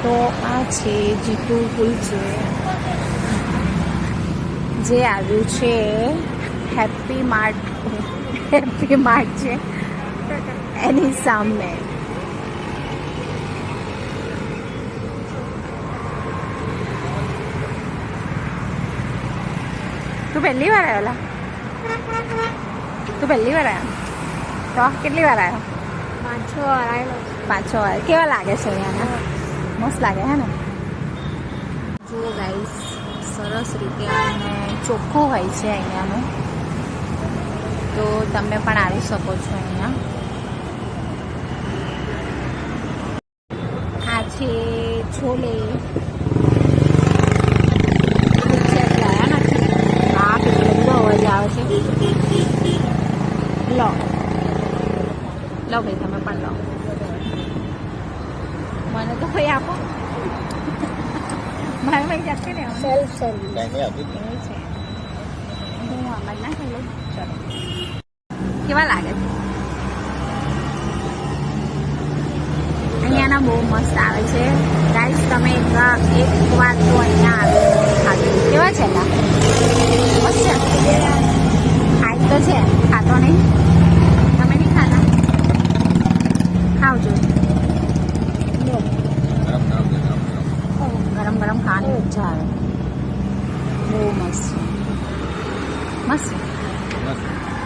તો આ છે જીતુ કુલચે, જે આવ્યું છે હેપી માર્ટ છે એની સામે. તું પહેલી વાર આવ્યો? તું પહેલી વાર આવ્યો? તો કેટલી વાર આવ્યો? 5-6 વાર આવ્યો. 5-6 વાર. કેવા લાગે છે અહીંયાના? મસ્ત લાગે હે ને? જુઓ ગાઈસ, સરસ રીતે અને ચોખ્ખું હોય છે અહીંયાનું, તો તમે પણ આવી શકો છો અહીંયા. આ છે છોલે. આવે છે. લો ભાઈ, તમે પણ લો. મને તો ભાઈ આપો. મારે ભાઈ જાતે ને સેલ્ફ સર્વિસ છે. હું આમાં ના ખાઈ લઉં. ચલો, કેવા લાગે છે? અહીંયાના બહુ મસ્ત આવે છે ગાઈસ. તમે એક વાર તો અહીંયા આવે ખાતું. કેવા છે? મસ્ત છે. ખાઈ તો છે, ખાતો નહીં. તમે નહીં ખાતા? ખાવજો. ગરમ ગરમ ખાવાની મજા આવે. બહુ મસ્ત છે. મસ્ત.